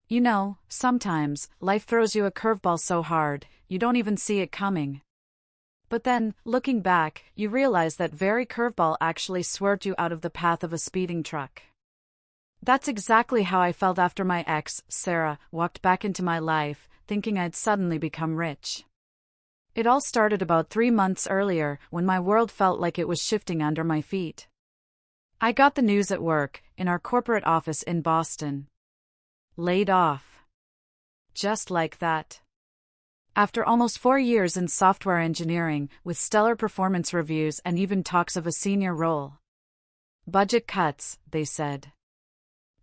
You know, sometimes, life throws you a curveball so hard, you don't even see it coming. But then, looking back, you realize that very curveball actually swerved you out of the path of a speeding truck. That's exactly how I felt after my ex, Sarah, walked back into my life, thinking I'd suddenly become rich. It all started about 3 months earlier, when my world felt like it was shifting under my feet. I got the news at work, in our corporate office in Boston. Laid off. Just like that. After almost 4 years in software engineering, with stellar performance reviews and even talks of a senior role. Budget cuts, they said.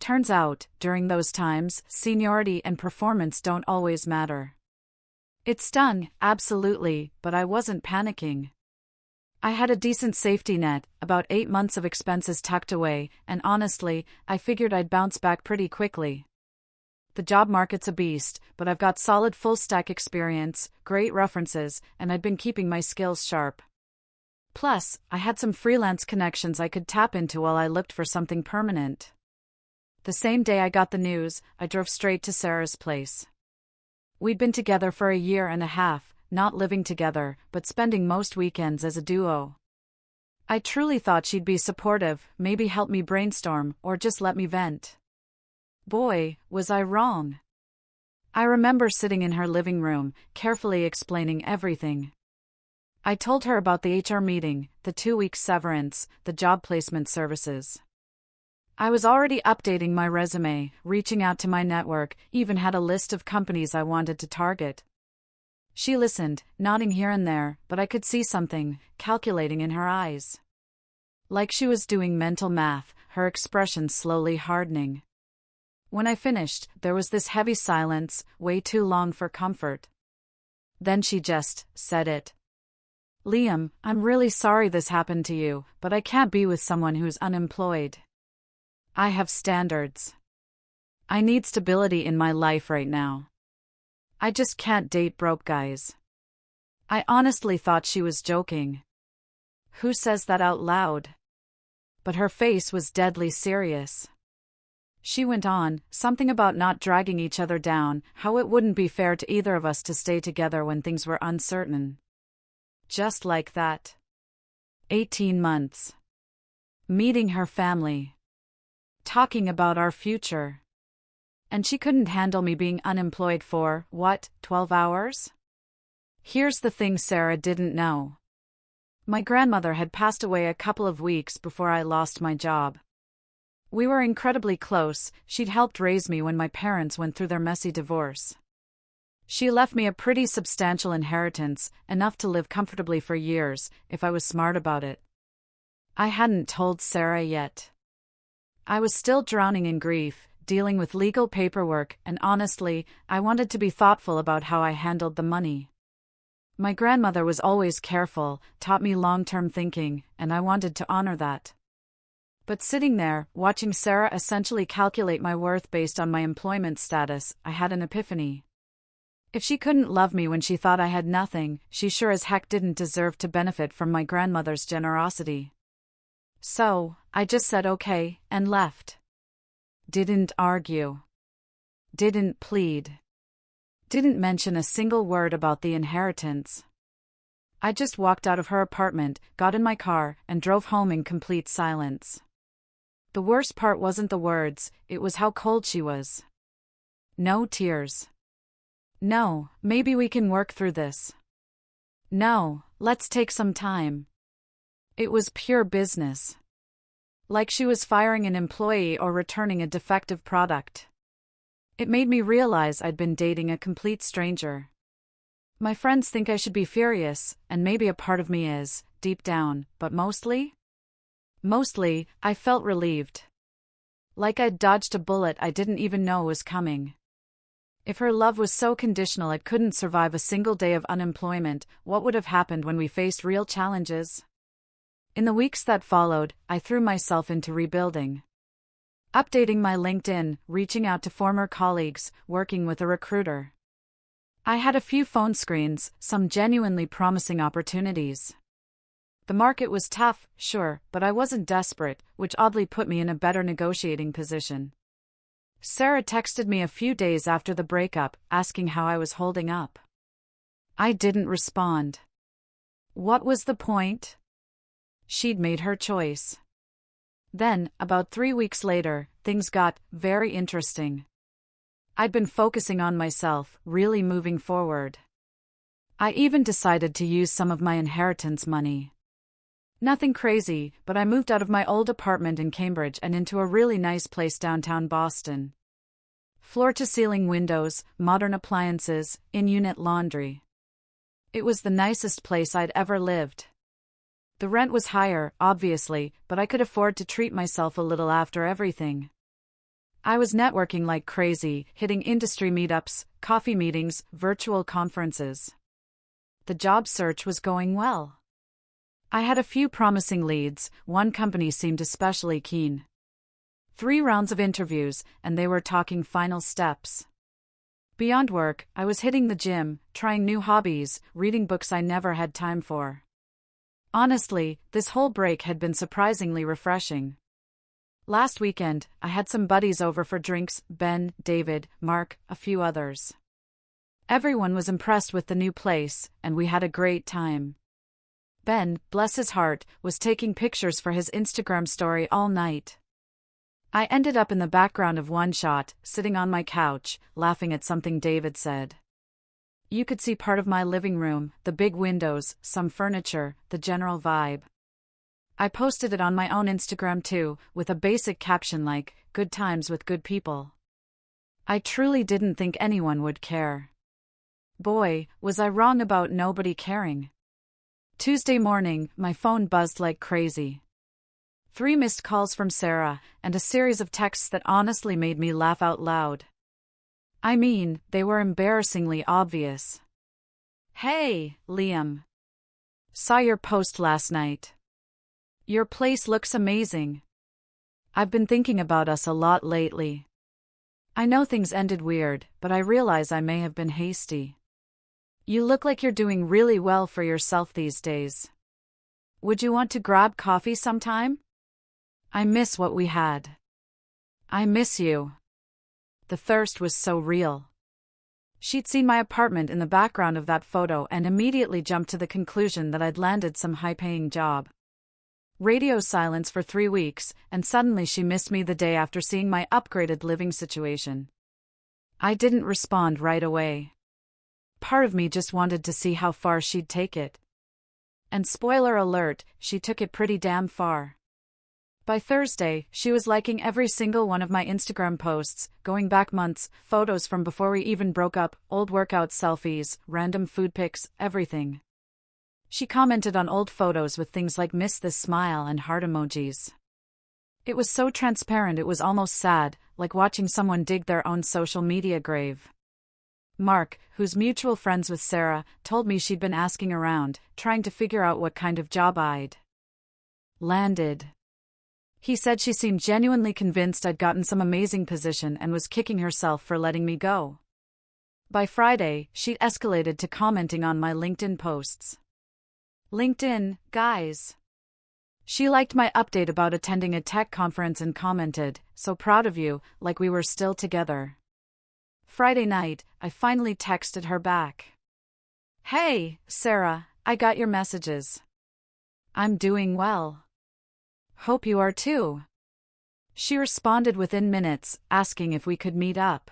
Turns out, during those times, seniority and performance don't always matter. It stung, absolutely, but I wasn't panicking. I had a decent safety net, about 8 months of expenses tucked away, and honestly, I figured I'd bounce back pretty quickly. The job market's a beast, but I've got solid full-stack experience, great references, and I'd been keeping my skills sharp. Plus, I had some freelance connections I could tap into while I looked for something permanent. The same day I got the news, I drove straight to Sarah's place. We'd been together for a year and a half, not living together, but spending most weekends as a duo. I truly thought she'd be supportive, maybe help me brainstorm, or just let me vent. Boy, was I wrong. I remember sitting in her living room, carefully explaining everything. I told her about the HR meeting, the 2-week severance, the job placement services. I was already updating my resume, reaching out to my network, even had a list of companies I wanted to target. She listened, nodding here and there, but I could see something, calculating in her eyes. Like she was doing mental math, her expression slowly hardening. When I finished, there was this heavy silence, way too long for comfort. Then she just said it. Liam, I'm really sorry this happened to you, but I can't be with someone who's unemployed. I have standards. I need stability in my life right now. I just can't date broke guys. I honestly thought she was joking. Who says that out loud? But her face was deadly serious. She went on, something about not dragging each other down, how it wouldn't be fair to either of us to stay together when things were uncertain. Just like that. 18 months. Meeting her family. Talking about our future. And she couldn't handle me being unemployed for, 12 hours? Here's the thing Sarah didn't know. My grandmother had passed away a couple of weeks before I lost my job. We were incredibly close, she'd helped raise me when my parents went through their messy divorce. She left me a pretty substantial inheritance, enough to live comfortably for years, if I was smart about it. I hadn't told Sarah yet. I was still drowning in grief, dealing with legal paperwork, and honestly, I wanted to be thoughtful about how I handled the money. My grandmother was always careful, taught me long-term thinking, and I wanted to honor that. But sitting there, watching Sarah essentially calculate my worth based on my employment status, I had an epiphany. If she couldn't love me when she thought I had nothing, she sure as heck didn't deserve to benefit from my grandmother's generosity. So, I just said okay, and left. Didn't argue. Didn't plead. Didn't mention a single word about the inheritance. I just walked out of her apartment, got in my car, and drove home in complete silence. The worst part wasn't the words, it was how cold she was. No tears. No, maybe we can work through this. No, let's take some time. It was pure business. Like she was firing an employee or returning a defective product. It made me realize I'd been dating a complete stranger. My friends think I should be furious, and maybe a part of me is, deep down, but mostly, I felt relieved. Like I'd dodged a bullet I didn't even know was coming. If her love was so conditional it couldn't survive a single day of unemployment, what would have happened when we faced real challenges? In the weeks that followed, I threw myself into rebuilding. Updating my LinkedIn, reaching out to former colleagues, working with a recruiter. I had a few phone screens, some genuinely promising opportunities. The market was tough, sure, but I wasn't desperate, which oddly put me in a better negotiating position. Sarah texted me a few days after the breakup, asking how I was holding up. I didn't respond. What was the point? She'd made her choice. Then, about 3 weeks later, things got very interesting. I'd been focusing on myself, really moving forward. I even decided to use some of my inheritance money. Nothing crazy, but I moved out of my old apartment in Cambridge and into a really nice place downtown Boston. Floor-to-ceiling windows, modern appliances, in-unit laundry. It was the nicest place I'd ever lived. The rent was higher, obviously, but I could afford to treat myself a little after everything. I was networking like crazy, hitting industry meetups, coffee meetings, virtual conferences. The job search was going well. I had a few promising leads, one company seemed especially keen. 3 rounds of interviews, and they were talking final steps. Beyond work, I was hitting the gym, trying new hobbies, reading books I never had time for. Honestly, this whole break had been surprisingly refreshing. Last weekend, I had some buddies over for drinks, Ben, David, Mark, a few others. Everyone was impressed with the new place, and we had a great time. Ben, bless his heart, was taking pictures for his Instagram story all night. I ended up in the background of one shot, sitting on my couch, laughing at something David said. You could see part of my living room, the big windows, some furniture, the general vibe. I posted it on my own Instagram too, with a basic caption like, "Good times with good people." I truly didn't think anyone would care. Boy, was I wrong about nobody caring. Tuesday morning, my phone buzzed like crazy. 3 missed calls from Sarah, and a series of texts that honestly made me laugh out loud. I mean, they were embarrassingly obvious. Hey, Liam. Saw your post last night. Your place looks amazing. I've been thinking about us a lot lately. I know things ended weird, but I realize I may have been hasty. You look like you're doing really well for yourself these days. Would you want to grab coffee sometime? I miss what we had. I miss you. The thirst was so real. She'd seen my apartment in the background of that photo and immediately jumped to the conclusion that I'd landed some high-paying job. Radio silence for 3 weeks, and suddenly she missed me the day after seeing my upgraded living situation. I didn't respond right away. Part of me just wanted to see how far she'd take it. And spoiler alert, she took it pretty damn far. By Thursday, she was liking every single one of my Instagram posts, going back months, photos from before we even broke up, old workout selfies, random food pics, everything. She commented on old photos with things like "miss this smile" and heart emojis. It was so transparent it was almost sad, like watching someone dig their own social media grave. Mark, who's mutual friends with Sarah, told me she'd been asking around, trying to figure out what kind of job I'd landed. He said she seemed genuinely convinced I'd gotten some amazing position and was kicking herself for letting me go. By Friday, she'd escalated to commenting on my LinkedIn posts. LinkedIn, guys. She liked my update about attending a tech conference and commented, "So proud of you," like we were still together. Friday night, I finally texted her back. "Hey, Sarah, I got your messages. I'm doing well. Hope you are too." She responded within minutes, asking if we could meet up.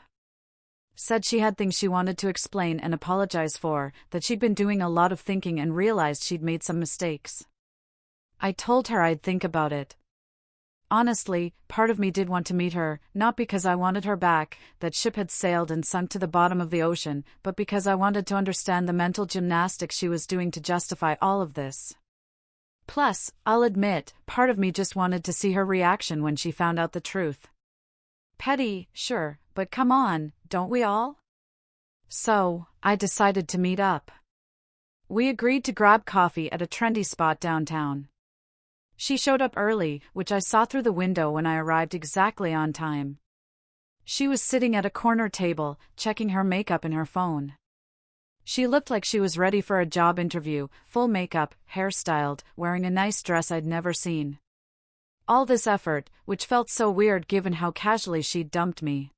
Said she had things she wanted to explain and apologize for, that she'd been doing a lot of thinking and realized she'd made some mistakes. I told her I'd think about it. Honestly, part of me did want to meet her, not because I wanted her back, that ship had sailed and sunk to the bottom of the ocean, but because I wanted to understand the mental gymnastics she was doing to justify all of this. Plus, I'll admit, part of me just wanted to see her reaction when she found out the truth. Petty, sure, but come on, don't we all? So, I decided to meet up. We agreed to grab coffee at a trendy spot downtown. She showed up early, which I saw through the window when I arrived exactly on time. She was sitting at a corner table, checking her makeup in her phone. She looked like she was ready for a job interview, full makeup, hairstyled, wearing a nice dress I'd never seen. All this effort, which felt so weird given how casually she'd dumped me.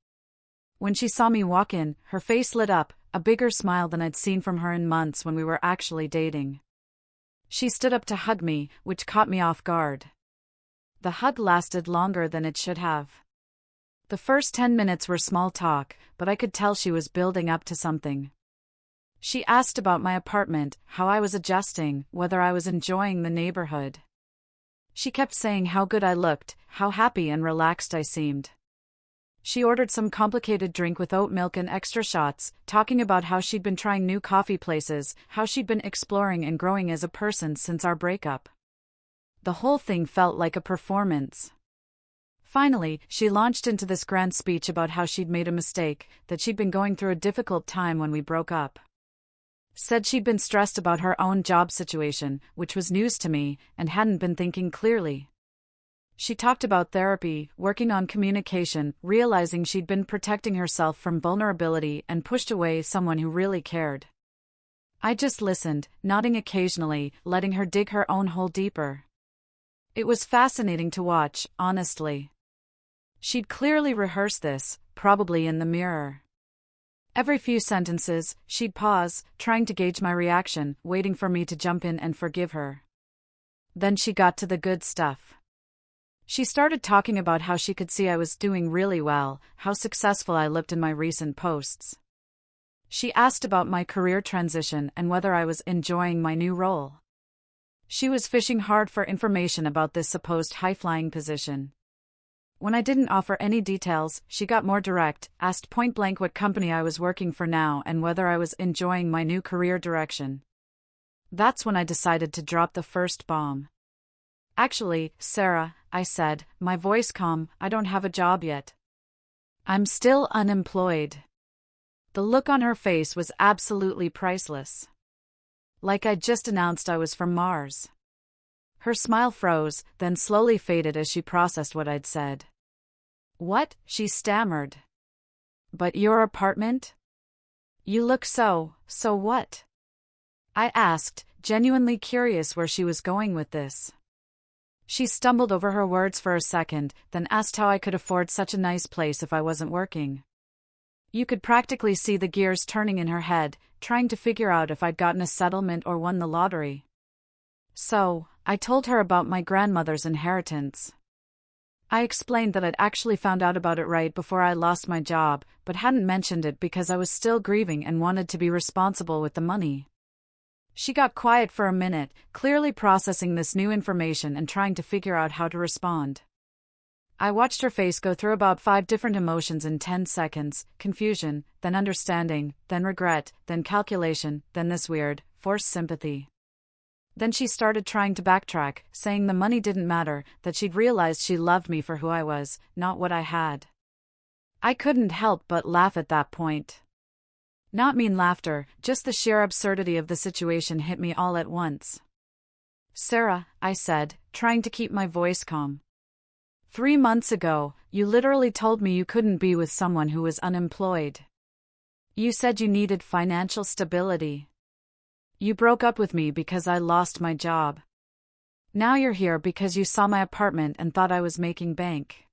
When she saw me walk in, her face lit up, a bigger smile than I'd seen from her in months when we were actually dating. She stood up to hug me, which caught me off guard. The hug lasted longer than it should have. The first 10 minutes were small talk, but I could tell she was building up to something. She asked about my apartment, how I was adjusting, whether I was enjoying the neighborhood. She kept saying how good I looked, how happy and relaxed I seemed. She ordered some complicated drink with oat milk and extra shots, talking about how she'd been trying new coffee places, how she'd been exploring and growing as a person since our breakup. The whole thing felt like a performance. Finally, she launched into this grand speech about how she'd made a mistake, that she'd been going through a difficult time when we broke up. Said she'd been stressed about her own job situation, which was news to me, and hadn't been thinking clearly. She talked about therapy, working on communication, realizing she'd been protecting herself from vulnerability and pushed away someone who really cared. I just listened, nodding occasionally, letting her dig her own hole deeper. It was fascinating to watch, honestly. She'd clearly rehearsed this, probably in the mirror. Every few sentences, she'd pause, trying to gauge my reaction, waiting for me to jump in and forgive her. Then she got to the good stuff. She started talking about how she could see I was doing really well, how successful I looked in my recent posts. She asked about my career transition and whether I was enjoying my new role. She was fishing hard for information about this supposed high-flying position. When I didn't offer any details, she got more direct, asked point-blank what company I was working for now and whether I was enjoying my new career direction. That's when I decided to drop the first bomb. Actually, Sarah, I said, my voice calm, I don't have a job yet. I'm still unemployed. The look on her face was absolutely priceless. Like I'd just announced I was from Mars. Her smile froze, then slowly faded as she processed what I'd said. What? She stammered. But your apartment? You look so what? I asked, genuinely curious where she was going with this. She stumbled over her words for a second, then asked how I could afford such a nice place if I wasn't working. You could practically see the gears turning in her head, trying to figure out if I'd gotten a settlement or won the lottery. So, I told her about my grandmother's inheritance. I explained that I'd actually found out about it right before I lost my job, but hadn't mentioned it because I was still grieving and wanted to be responsible with the money. She got quiet for a minute, clearly processing this new information and trying to figure out how to respond. I watched her face go through about 5 different emotions in 10 seconds, confusion, then understanding, then regret, then calculation, then this weird, forced sympathy. Then she started trying to backtrack, saying the money didn't matter, that she'd realized she loved me for who I was, not what I had. I couldn't help but laugh at that point. Not mean laughter, just the sheer absurdity of the situation hit me all at once. Sarah, I said, trying to keep my voice calm. 3 months ago, you literally told me you couldn't be with someone who was unemployed. You said you needed financial stability. You broke up with me because I lost my job. Now you're here because you saw my apartment and thought I was making bank.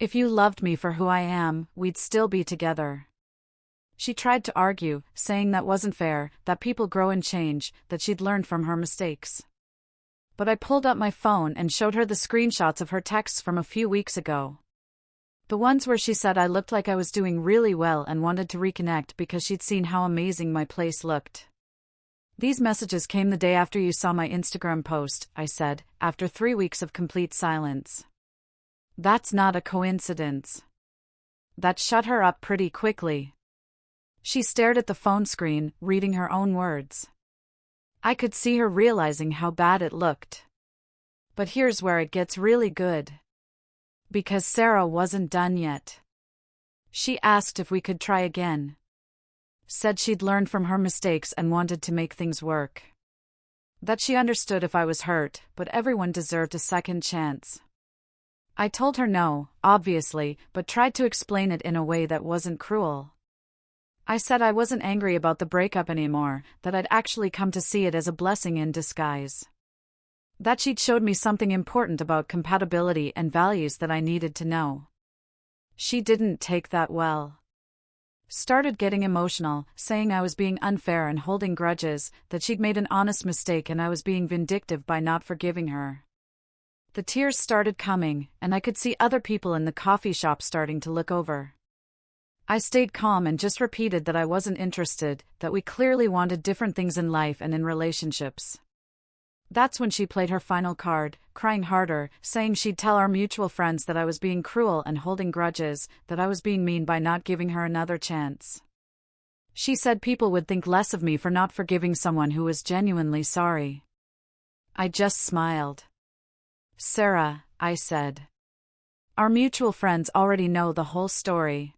If you loved me for who I am, we'd still be together. She tried to argue, saying that wasn't fair, that people grow and change, that she'd learned from her mistakes. But I pulled up my phone and showed her the screenshots of her texts from a few weeks ago. The ones where she said I looked like I was doing really well and wanted to reconnect because she'd seen how amazing my place looked. These messages came the day after you saw my Instagram post, I said, after 3 weeks of complete silence. That's not a coincidence. That shut her up pretty quickly. She stared at the phone screen, reading her own words. I could see her realizing how bad it looked. But here's where it gets really good. Because Sarah wasn't done yet. She asked if we could try again. Said she'd learned from her mistakes and wanted to make things work. That she understood if I was hurt, but everyone deserved a second chance. I told her no, obviously, but tried to explain it in a way that wasn't cruel. I said I wasn't angry about the breakup anymore, that I'd actually come to see it as a blessing in disguise. That she'd showed me something important about compatibility and values that I needed to know. She didn't take that well. Started getting emotional, saying I was being unfair and holding grudges, that she'd made an honest mistake and I was being vindictive by not forgiving her. The tears started coming, and I could see other people in the coffee shop starting to look over. I stayed calm and just repeated that I wasn't interested, that we clearly wanted different things in life and in relationships. That's when she played her final card, crying harder, saying she'd tell our mutual friends that I was being cruel and holding grudges, that I was being mean by not giving her another chance. She said people would think less of me for not forgiving someone who was genuinely sorry. I just smiled. "Sarah," I said. "Our mutual friends already know the whole story.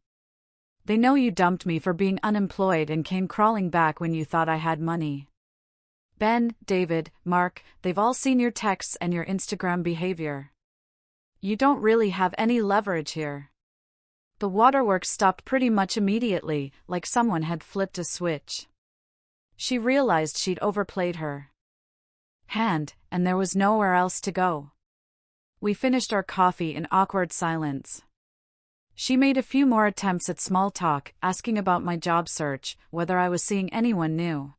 They know you dumped me for being unemployed and came crawling back when you thought I had money. Ben, David, Mark, they've all seen your texts and your Instagram behavior. You don't really have any leverage here." The waterworks stopped pretty much immediately, like someone had flipped a switch. She realized she'd overplayed her hand, and there was nowhere else to go. We finished our coffee in awkward silence. She made a few more attempts at small talk, asking about my job search, whether I was seeing anyone new.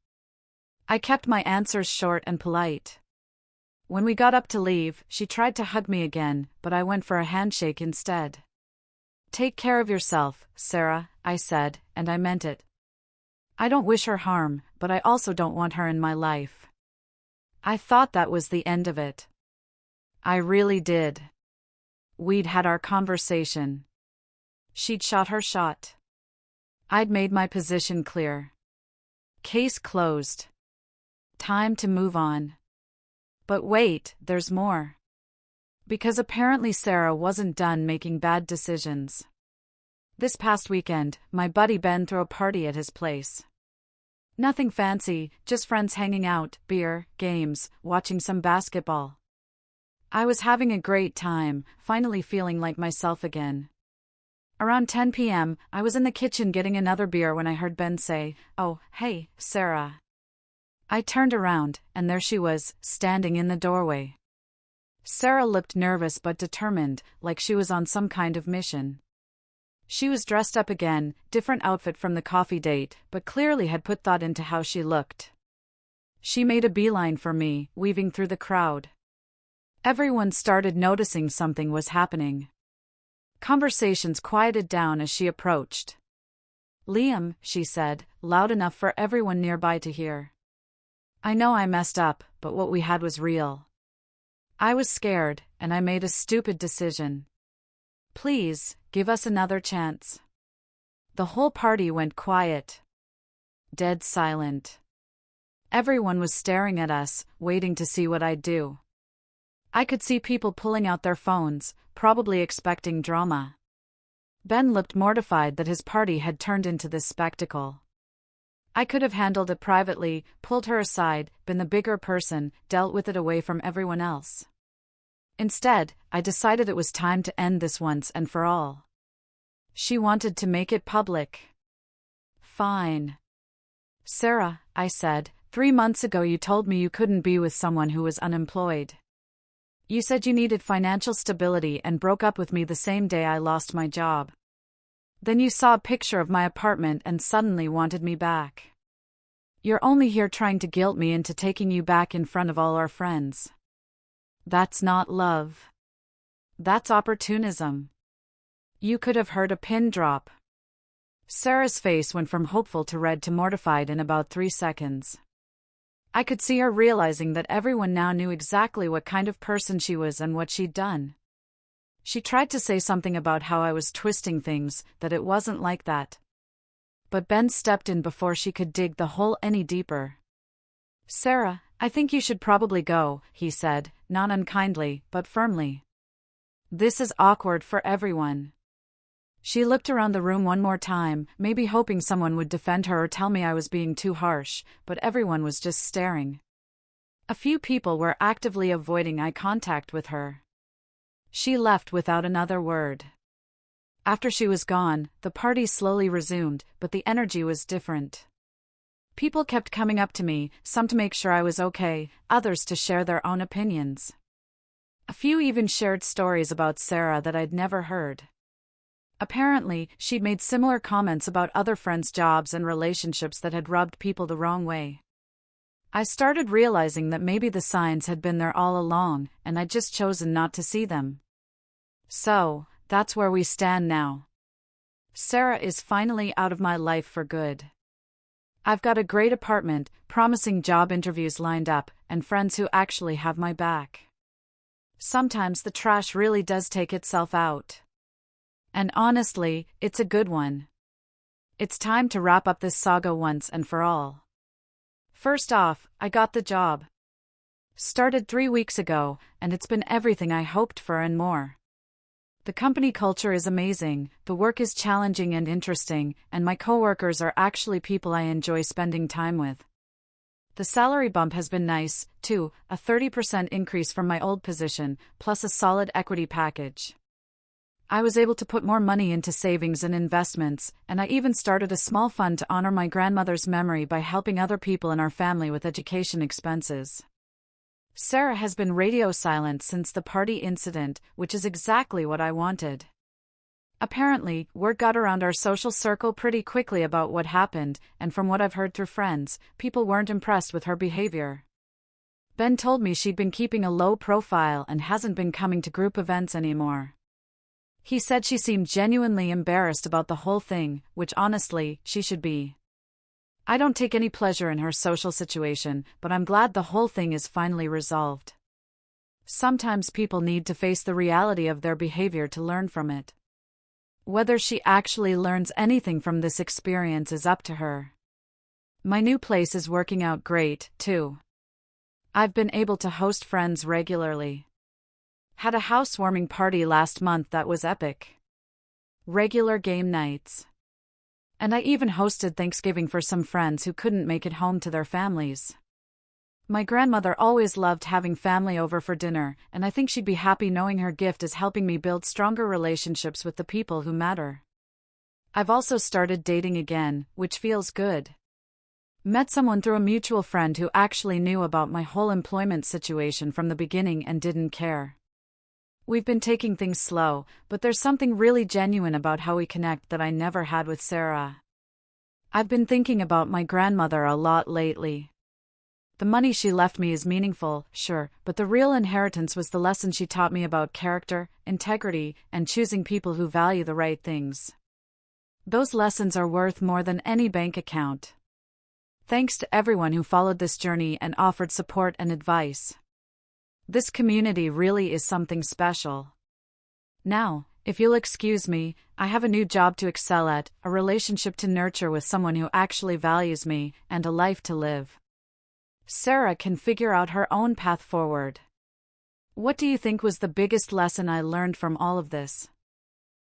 I kept my answers short and polite. When we got up to leave, she tried to hug me again, but I went for a handshake instead. "Take care of yourself, Sarah," I said, and I meant it. I don't wish her harm, but I also don't want her in my life. I thought that was the end of it. I really did. We'd had our conversation. She'd shot her shot. I'd made my position clear. Case closed. Time to move on. But wait, there's more. Because apparently Sarah wasn't done making bad decisions. This past weekend, my buddy Ben threw a party at his place. Nothing fancy, just friends hanging out, beer, games, watching some basketball. I was having a great time, finally feeling like myself again. Around 10 p.m., I was in the kitchen getting another beer when I heard Ben say, "Oh, hey, Sarah." I turned around, and there she was, standing in the doorway. Sarah looked nervous but determined, like she was on some kind of mission. She was dressed up again, different outfit from the coffee date, but clearly had put thought into how she looked. She made a beeline for me, weaving through the crowd. Everyone started noticing something was happening. Conversations quieted down as she approached. "Liam," she said, loud enough for everyone nearby to hear. "I know I messed up, but what we had was real. I was scared, and I made a stupid decision. Please, give us another chance." The whole party went quiet. Dead silent. Everyone was staring at us, waiting to see what I'd do. I could see people pulling out their phones, probably expecting drama. Ben looked mortified that his party had turned into this spectacle. I could have handled it privately, pulled her aside, been the bigger person, dealt with it away from everyone else. Instead, I decided it was time to end this once and for all. She wanted to make it public. "Fine. Sarah," I said, 3 months ago you told me you couldn't be with someone who was unemployed. You said you needed financial stability and broke up with me the same day I lost my job. Then you saw a picture of my apartment and suddenly wanted me back. You're only here trying to guilt me into taking you back in front of all our friends. That's not love. That's opportunism." You could have heard a pin drop. Sarah's face went from hopeful to red to mortified in about 3 seconds. I could see her realizing that everyone now knew exactly what kind of person she was and what she'd done. She tried to say something about how I was twisting things, that it wasn't like that. But Ben stepped in before she could dig the hole any deeper. "Sarah, I think you should probably go," he said, not unkindly, but firmly. "This is awkward for everyone." She looked around the room one more time, maybe hoping someone would defend her or tell me I was being too harsh, but everyone was just staring. A few people were actively avoiding eye contact with her. She left without another word. After she was gone, the party slowly resumed, but the energy was different. People kept coming up to me, some to make sure I was okay, others to share their own opinions. A few even shared stories about Sarah that I'd never heard. Apparently, she'd made similar comments about other friends' jobs and relationships that had rubbed people the wrong way. I started realizing that maybe the signs had been there all along, and I'd just chosen not to see them. So, that's where we stand now. Sarah is finally out of my life for good. I've got a great apartment, promising job interviews lined up, and friends who actually have my back. Sometimes the trash really does take itself out. And honestly, it's a good one. It's time to wrap up this saga once and for all. First off, I got the job. Started 3 weeks ago, and it's been everything I hoped for and more. The company culture is amazing, the work is challenging and interesting, and my coworkers are actually people I enjoy spending time with. The salary bump has been nice, too, a 30% increase from my old position, plus a solid equity package. I was able to put more money into savings and investments, and I even started a small fund to honor my grandmother's memory by helping other people in our family with education expenses. Sarah has been radio silent since the party incident, which is exactly what I wanted. Apparently, word got around our social circle pretty quickly about what happened, and from what I've heard through friends, people weren't impressed with her behavior. Ben told me she'd been keeping a low profile and hasn't been coming to group events anymore. He said she seemed genuinely embarrassed about the whole thing, which honestly, she should be. I don't take any pleasure in her social situation, but I'm glad the whole thing is finally resolved. Sometimes people need to face the reality of their behavior to learn from it. Whether she actually learns anything from this experience is up to her. My new place is working out great, too. I've been able to host friends regularly. Had a housewarming party last month that was epic. Regular game nights. And I even hosted Thanksgiving for some friends who couldn't make it home to their families. My grandmother always loved having family over for dinner, and I think she'd be happy knowing her gift is helping me build stronger relationships with the people who matter. I've also started dating again, which feels good. Met someone through a mutual friend who actually knew about my whole employment situation from the beginning and didn't care. We've been taking things slow, but there's something really genuine about how we connect that I never had with Sarah. I've been thinking about my grandmother a lot lately. The money she left me is meaningful, sure, but the real inheritance was the lesson she taught me about character, integrity, and choosing people who value the right things. Those lessons are worth more than any bank account. Thanks to everyone who followed this journey and offered support and advice. This community really is something special. Now, if you'll excuse me, I have a new job to excel at, a relationship to nurture with someone who actually values me, and a life to live. Sarah can figure out her own path forward. What do you think was the biggest lesson I learned from all of this?